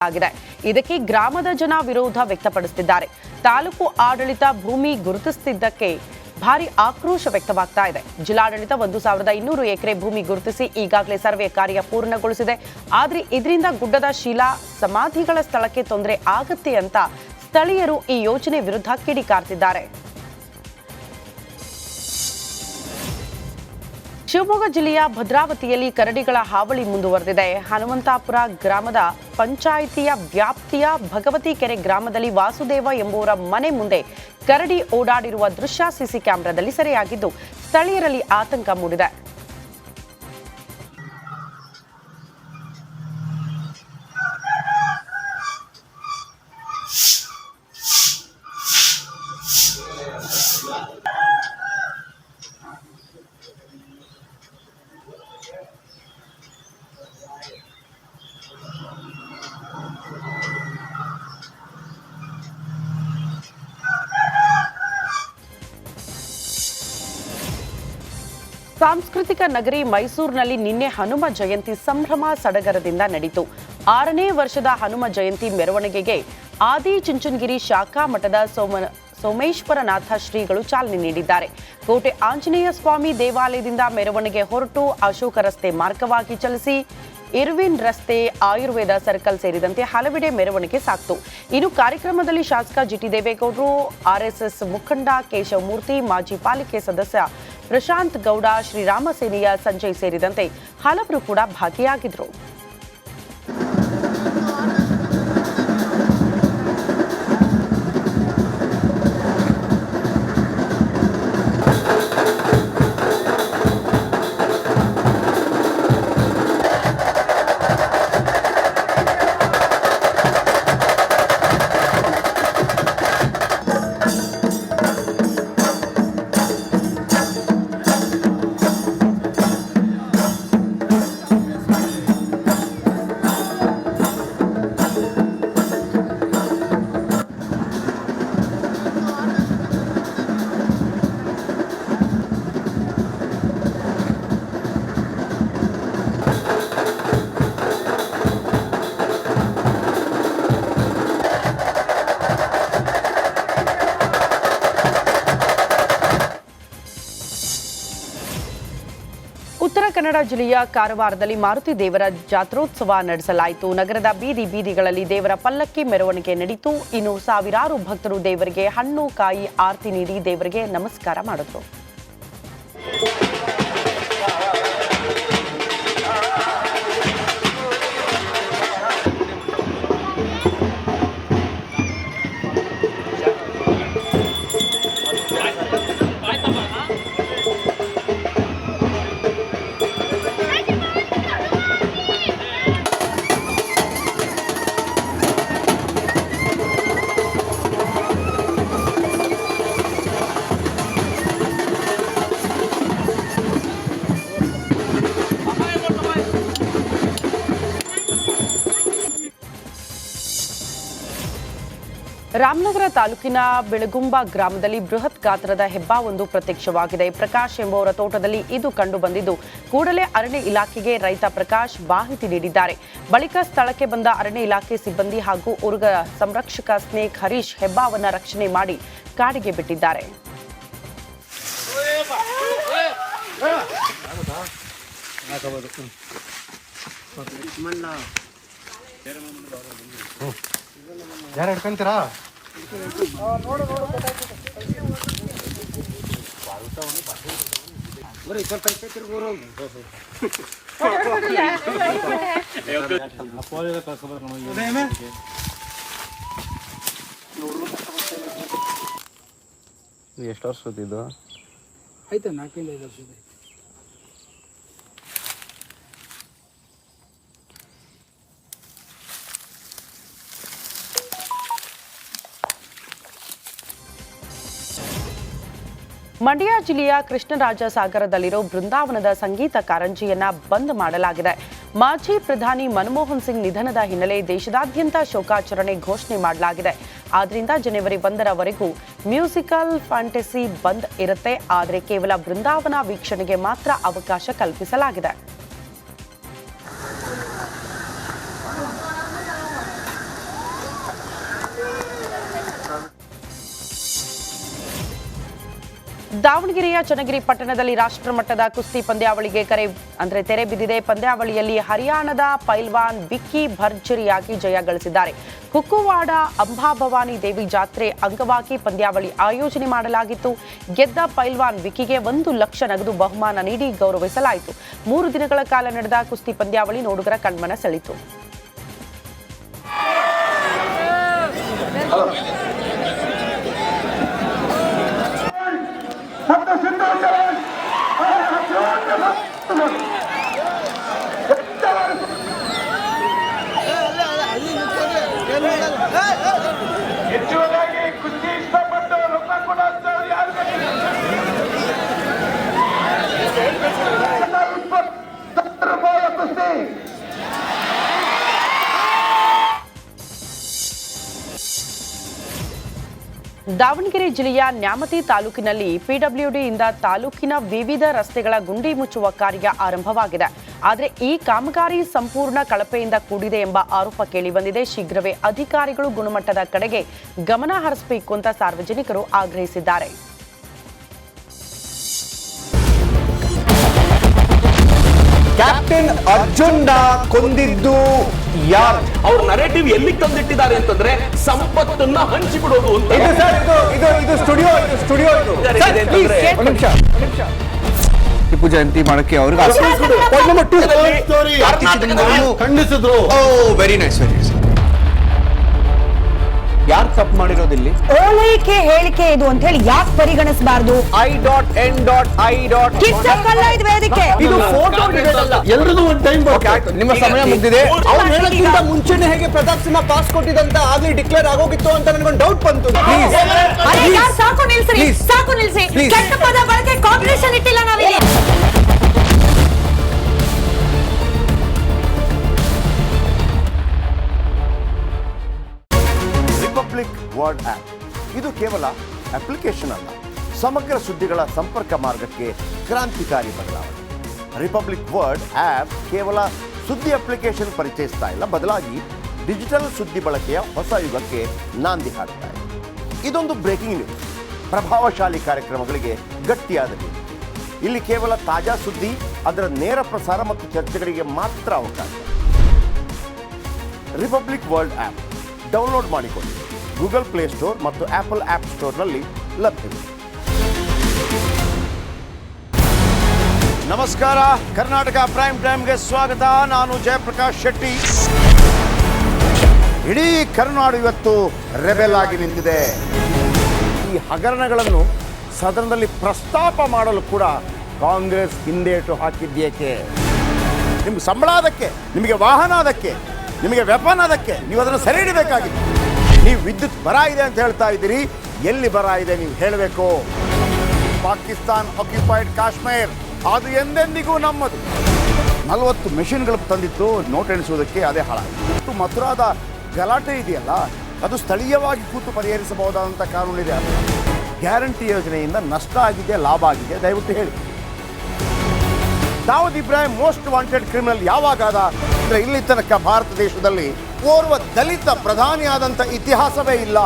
ಆಗಿದೆ. ಇದಕ್ಕೆ ಗ್ರಾಮದ ಜನ ವಿರೋಧ ವ್ಯಕ್ತಪಡಿಸುತ್ತಿದ್ದಾರೆ. ತಾಲೂಕು ಆಡಳಿತ ಭೂಮಿ ಗುರುತಿಸುತ್ತಿದ್ದಕ್ಕೆ ಭಾರಿ ಆಕ್ರೋಶ ವ್ಯಕ್ತವಾಗ್ತಾ ಇದೆ. ಜಿಲ್ಲಾಡಳಿತ 1200 ಎಕರೆ ಭೂಮಿ ಗುರುತಿಸಿ ಈಗಾಗಲೇ ಸರ್ವೆ ಕಾರ್ಯ ಪೂರ್ಣಗೊಳಿಸಿದೆ. ಆದರೆ ಇದರಿಂದ ಗುಡ್ಡದ ಶಿಲಾ ಸಮಾಧಿಗಳ ಸ್ಥಳಕ್ಕೆ ತೊಂದರೆ ಆಗುತ್ತೆ ಅಂತ ಸ್ಥಳೀಯರು ಈ ಯೋಜನೆ ವಿರುದ್ಧ ಕಿಡಿಕಾರ್ತಿದ್ದಾರೆ. ಶಿವಮೊಗ್ಗ ಜಿಲ್ಲೆಯ ಭದ್ರಾವತಿಯಲ್ಲಿ ಕರಡಿಗಳ ಹಾವಳಿ ಮುಂದುವರೆದಿದೆ. ಹನುಮಂತಾಪುರ ಗ್ರಾಮದ ಪಂಚಾಯಿತಿಯ ವ್ಯಾಪ್ತಿಯ ಭಗವತಿ ಕೆರೆ ಗ್ರಾಮದಲ್ಲಿ ವಾಸುದೇವ ಎಂಬುವರ ಮನೆ ಮುಂದೆ ಕರಡಿ ಓಡಾಡಿರುವ ದೃಶ್ಯ ಸಿಸಿ ಕ್ಯಾಮೆರಾದಲ್ಲಿ ಸೆರೆಯಾಗಿದ್ದು ಸ್ಥಳೀಯರಲ್ಲಿ ಆತಂಕ ಮೂಡಿದೆ. ಸಾಂಸ್ಕೃತಿಕ ನಗರಿ ಮೈಸೂರಿನಲ್ಲಿ ನಿನ್ನೆ ಹನುಮ ಜಯಂತಿ ಸಂಭ್ರಮ ಸಡಗರದಿಂದ ನಡೆಯಿತು. 6ನೇ ವರ್ಷದ ಹನುಮ ಜಯಂತಿ ಮೆರವಣಿಗೆಗೆ ಆದಿಚುಂಚನಗಿರಿ ಶಾಖಾ ಮಠದ ಸೋಮೇಶ್ವರನಾಥ ಶ್ರೀಗಳು ಚಾಲನೆ ನೀಡಿದ್ದಾರೆ. ಕೋಟೆ ಆಂಜನೇಯ ಸ್ವಾಮಿ ದೇವಾಲಯದಿಂದ ಮೆರವಣಿಗೆ ಹೊರಟು ಅಶೋಕ ರಸ್ತೆ ಮಾರ್ಗವಾಗಿ ಚಲಿಸಿ ಇರ್ವಿನ್ ರಸ್ತೆ, ಆಯುರ್ವೇದ ಸರ್ಕಲ್ ಸೇರಿದಂತೆ ಹಲವೆಡೆ ಮೆರವಣಿಗೆ ಸಾಕ್ತು. ಇನ್ನು ಕಾರ್ಯಕ್ರಮದಲ್ಲಿ ಶಾಸಕ ಜಿಟಿ ದೇವೇಗೌಡರು, ಆರ್ಎಸ್ಎಸ್ ಮುಖಂಡ ಕೇಶವಮೂರ್ತಿ, ಮಾಜಿ ಪಾಲಿಕೆ ಸದಸ್ಯ ಪ್ರಶಾಂತ್ ಗೌಡ, ಶ್ರೀರಾಮ ಸೇನೆಯ ಸಂಜಯ್ ಸೇರಿದಂತೆ ಹಲವರು ಕೂಡ ಭಾಗಿಯಾಗಿದ್ದರು. ಉತ್ತರ ಕನ್ನಡ ಜಿಲ್ಲೆಯ ಕಾರವಾರದಲ್ಲಿ ಮಾರುತಿ ದೇವರ ಜಾತ್ರೋತ್ಸವ ನಡೆಸಲಾಯಿತು. ನಗರದ ಬೀದಿ ಬೀದಿಗಳಲ್ಲಿ ದೇವರ ಪಲ್ಲಕ್ಕಿ ಮೆರವಣಿಗೆ ನಡೆಯಿತು. ಇನ್ನು ಸಾವಿರಾರು ಭಕ್ತರು ದೇವರಿಗೆ ಹಣ್ಣು ಕಾಯಿ ಆರತಿ ನೀಡಿ ದೇವರಿಗೆ ನಮಸ್ಕಾರ ಮಾಡಿದ್ರು. ರಾಮನಗರ ತಾಲೂಕಿನ ಬೆಳಗುಂಬ ಗ್ರಾಮದಲ್ಲಿ ಬೃಹತ್ ಗಾತ್ರದ ಹೆಬ್ಬಾವೊಂದು ಪ್ರತ್ಯಕ್ಷವಾಗಿದೆ. ಪ್ರಕಾಶ್ ಎಂಬುವರ ತೋಟದಲ್ಲಿ ಇದು ಕಂಡು ಬಂದಿದ್ದು ಕೂಡಲೇ ಅರಣ್ಯ ಇಲಾಖೆಗೆ ರೈತ ಪ್ರಕಾಶ್ ಮಾಹಿತಿ ನೀಡಿದ್ದಾರೆ. ಬಳಿಕ ಸ್ಥಳಕ್ಕೆ ಬಂದ ಅರಣ್ಯ ಇಲಾಖೆ ಸಿಬ್ಬಂದಿ ಹಾಗೂ ಉರುಗ ಸಂರಕ್ಷಕ ಸ್ನೇಕ್ ಹರೀಶ್ ಹೆಬ್ಬಾವನ್ನ ರಕ್ಷಣೆ ಮಾಡಿ ಕಾಡಿಗೆ ಬಿಟ್ಟಿದ್ದಾರೆ. ಯಾರು ಹಿಡ್ಕೊಂತೀರಾ? ಎಷ್ಟು ವರ್ಷದ್ದು ಆಯ್ತಾ? 4 5 ವರ್ಷದ. ಮಂಡ್ಯ ಜಿಲ್ಲೆಯ ಕೃಷ್ಣರಾಜ ಸಾಗರದಲ್ಲಿರೋ ಬೃಂದಾವನದ ಸಂಗೀತ ಕಾರಂಜಿಯನ್ನ ಬಂದ್ ಮಾಡಲಾಗಿದೆ. ಮಾಜಿ ಪ್ರಧಾನಿ ಮನಮೋಹನ್ ಸಿಂಗ್ ನಿಧನದ ಹಿನ್ನೆಲೆ ದೇಶದಾದ್ಯಂತ ಶೋಕಾಚರಣೆ ಘೋಷಣೆ ಮಾಡಲಾಗಿದೆ. ಆದ್ದರಿಂದ ಜನವರಿ 1ರವರೆಗೂ ಮ್ಯೂಸಿಕಲ್ ಫ್ಯಾಂಟಸಿ ಬಂದ್ ಇರುತ್ತೆ. ಆದರೆ ಕೇವಲ ಬೃಂದಾವನ ವೀಕ್ಷಣೆಗೆ ಮಾತ್ರ ಅವಕಾಶ ಕಲ್ಪಿಸಲಾಗಿದೆ. ದಾವಣಗೆರೆಯ ಚನ್ನಗಿರಿ ಪಟ್ಟಣದಲ್ಲಿ ರಾಷ್ಟ್ರಮಟ್ಟದ ಕುಸ್ತಿ ಪಂದ್ಯಾವಳಿಗೆ ತೆರೆ ಬಿದ್ದಿದೆ. ಪಂದ್ಯಾವಳಿಯಲ್ಲಿ ಹರಿಯಾಣದ ಪೈಲ್ವಾನ್ ವಿಕ್ಕಿ ಭರ್ಜರಿಯಾಗಿ ಜಯ ಗಳಿಸಿದ್ದಾರೆ. ಕುಕ್ಕುವಾಡ ಅಂಬಾಭವಾನಿ ದೇವಿ ಜಾತ್ರೆ ಅಂಗವಾಗಿ ಪಂದ್ಯಾವಳಿ ಆಯೋಜನೆ ಮಾಡಲಾಗಿತ್ತು. ಗೆದ್ದ ಪೈಲ್ವಾನ್ ವಿಕ್ಕಿಗೆ 1 ಲಕ್ಷ ನಗದು ಬಹುಮಾನ ನೀಡಿ ಗೌರವಿಸಲಾಯಿತು. 3 ದಿನಗಳ ಕಾಲ ನಡೆದ ಕುಸ್ತಿ ಪಂದ್ಯಾವಳಿ ನೋಡುಗರ ಕಣ್ಮನ ಸೆಳೆಯಿತು. ಹೆಚ್ಚುವರಾಗಿ ಕುಸ್ತಿ ಇಷ್ಟಪಟ್ಟು ರೊಕ್ಕ ಕೊಡೋರು ಯಾರು ಕುಸ್ತಿ ದಾವಣಗೆರೆ ಜಿಲ್ಲೆಯ ನ್ಯಾಮತಿ ತಾಲೂಕಿನಲ್ಲಿ ಪಿಡಬ್ಲ್ಯೂಡಿಯಿಂದ ತಾಲೂಕಿನ ವಿವಿಧ ರಸ್ತೆಗಳ ಗುಂಡಿ ಮುಚ್ಚುವ ಕಾರ್ಯ ಆರಂಭವಾಗಿದೆ. ಆದರೆ ಈ ಕಾಮಗಾರಿ ಸಂಪೂರ್ಣ ಕಳಪೆಯಿಂದ ಕೂಡಿದೆ ಎಂಬ ಆರೋಪ ಕೇಳಿಬಂದಿದೆ. ಶೀಘ್ರವೇ ಅಧಿಕಾರಿಗಳು ಗುಣಮಟ್ಟದ ಕಡೆಗೆ ಗಮನ ಹರಿಸಬೇಕು ಅಂತ ಸಾರ್ವಜನಿಕರು ಆಗ್ರಹಿಸಿದ್ದಾರೆ. ಕ್ಯಾಪ್ಟನ್ ಅರ್ಜುನ್ ಕೊಂದಿದ್ದು ಯಾರು? ಅವ್ರ ನರೇಟಿವ್ ಎಲ್ಲಿ ತಂದಿಟ್ಟಿದ್ದಾರೆ ಅಂತಂದ್ರೆ ಸಂಪತ್ತನ್ನ ಹಂಚಿಬಿಡೋದು ಅಂತ. ಇದು ಸ್ಟುಡಿಯೋ ಟಿಪ್ಪು ಜಯಂತಿ ಮಾಡಕ್ಕೆ ಅವ್ರಿಗೆ ಖಂಡಿಸಿದ್ರು. Very nice. ಯಾರು ತಪ್ಪು ಮಾಡಿರೋದಿಲ್ಲಿ? ಓಲೈಕೆ ಹೇಳಿಕೆ ಇದು ಅಂತ ಹೇಳಿ ಯಾಕೆ ಪರಿಗಣಿಸಬಾರದು? I.N.I. ಇದು ವೇದಿಕೆ. ಇದು ಫೋಟೋ ಎಲ್ರಿಗೂ ಒಂದು ಟೈಮ್ ನಿಮ್ಮ ಸಮಯ ಮುಗಿದಿದೆ. ಅವ್ರು ಹೇಳೋಕ್ಕಿಂತ ಮುಂಚೆನೆ ಹೇಗೆ ಪ್ರತಾಪ್ ಸಿಂಹ ಪಾಸ್ ಕೊಟ್ಟಿದಂತ ಆಗ್ಲಿ ಡಿಕ್ಲೇರ್ ಆಗೋಗಿತ್ತು ಅಂತ ನನಗೊಂದು ಡೌಟ್ ಬಂತು. ಸಾಕು ನಿಲ್ಸಿ, ಸಾಕು ನಿಲ್ಸಿ. ಕೆಟ್ಟ ಪದ ಬಳಕೆ ಕಾಂಬಿನೇಷನ್ ಇಟ್ಟಿಲ್ಲ ನಾವಿಲ್ಲಿ. ರಿಪಬ್ಲಿಕ್ ವರ್ಡ್ ಆಪ್ ಇದು ಕೇವಲ ಅಪ್ಲಿಕೇಶನ್ ಅಲ್ಲ, ಸಮಗ್ರ ಸುದ್ದಿಗಳ ಸಂಪರ್ಕ ಮಾರ್ಗಕ್ಕೆ ಕ್ರಾಂತಿಕಾರಿ ಬದಲಾವಣೆ. ರಿಪಬ್ಲಿಕ್ ವರ್ಡ್ ಆಪ್ ಕೇವಲ ಸುದ್ದಿ ಅಪ್ಲಿಕೇಶನ್ ಪರಿಚಯಿಸ್ತಾ ಇಲ್ಲ, ಬದಲಾಗಿ ಡಿಜಿಟಲ್ ಸುದ್ದಿ ಬಳಕೆಯ ಹೊಸ ಯುಗಕ್ಕೆ ನಾಂದಿ ಹಾಡ್ತಾ ಇದೆ. ಇದೊಂದು ಬ್ರೇಕಿಂಗ್ ನ್ಯೂಸ್, ಪ್ರಭಾವಶಾಲಿ ಕಾರ್ಯಕ್ರಮಗಳಿಗೆ ಗಟ್ಟಿಯಾದ ನ್ಯೂಸ್. ಇಲ್ಲಿ ಕೇವಲ ತಾಜಾ ಸುದ್ದಿ, ಅದರ ನೇರ ಪ್ರಸಾರ ಮತ್ತು ಚರ್ಚೆಗಳಿಗೆ ಮಾತ್ರ ಅವಕಾಶ. ರಿಪಬ್ಲಿಕ್ ವರ್ಲ್ಡ್ ಆಪ್ ಡೌನ್ಲೋಡ್ ಮಾಡಿಕೊಳ್ಳಿ. ಗೂಗಲ್ ಪ್ಲೇಸ್ಟೋರ್ ಮತ್ತು ಆಪಲ್ ಆಪ್ ಸ್ಟೋರ್ನಲ್ಲಿ ಲಭ್ಯವಿದೆ. ನಮಸ್ಕಾರ, ಕರ್ನಾಟಕ ಪ್ರೈಮ್ ಟೈಮ್ಗೆ ಸ್ವಾಗತ. ನಾನು ಜಯಪ್ರಕಾಶ್ ಶೆಟ್ಟಿ. ಇಡೀ ಕರುನಾಡು ಇವತ್ತು ರೆಬೆಲ್ ಆಗಿ ನಿಂತಿದೆ. ಈ ಹಗರಣಗಳನ್ನು ಸದನದಲ್ಲಿ ಪ್ರಸ್ತಾಪ ಮಾಡಲು ಕೂಡ ಕಾಂಗ್ರೆಸ್ ಹಿಂದೇಟು ಹಾಕಿದ್ದೇಕೆ? ನಿಮ್ಗೆ ಸಂಬಳ ಅದಕ್ಕೆ, ನಿಮಗೆ ವಾಹನ ಅದಕ್ಕೆ, ನಿಮಗೆ ವೆಪನ್ ಅದಕ್ಕೆ, ನೀವು ಅದನ್ನು ಸೆರೆ ಹಿಡಿಬೇಕಾಗಿತ್ತು. ನೀವು ವಿದ್ಯುತ್ ಬರ ಇದೆ ಅಂತ ಹೇಳ್ತಾ ಇದ್ದೀರಿ, ಎಲ್ಲಿ ಬರ ಇದೆ ನೀವು ಹೇಳಬೇಕು. ಪಾಕಿಸ್ತಾನ್ ಆಕ್ಯುಪೈಡ್ ಕಾಶ್ಮೀರ್ ಅದು ಎಂದೆಂದಿಗೂ ನಮ್ಮದು. 40 ಮೆಷಿನ್ಗಳು ತಂದಿತ್ತು ನೋಟ್ ಎಣಿಸುವುದಕ್ಕೆ, ಅದೇ ಹಾಳಾಯಿತು. ಮಥುರಾದ ಗಲಾಟೆ ಇದೆಯಲ್ಲ, ಅದು ಸ್ಥಳೀಯವಾಗಿ ಕೂತು ಪರಿಹರಿಸಬಹುದಾದಂಥ ಕಾನೂನಿದೆ. ಗ್ಯಾರಂಟಿ ಯೋಜನೆಯಿಂದ ನಷ್ಟ ಆಗಿದೆ, ಲಾಭ ಆಗಿದೆ, ದಯವಿಟ್ಟು ಹೇಳಿ. Dawood Ibrahim most wanted criminal ಯಾವಾಗಾದ ಅಂದರೆ ಇಲ್ಲಿ ತನಕ ಭಾರತ ದೇಶದಲ್ಲಿ ಓರ್ವ ದಲಿತ ಪ್ರಧಾನಿಯಾದಂಥ ಇತಿಹಾಸವೇ ಇಲ್ಲ.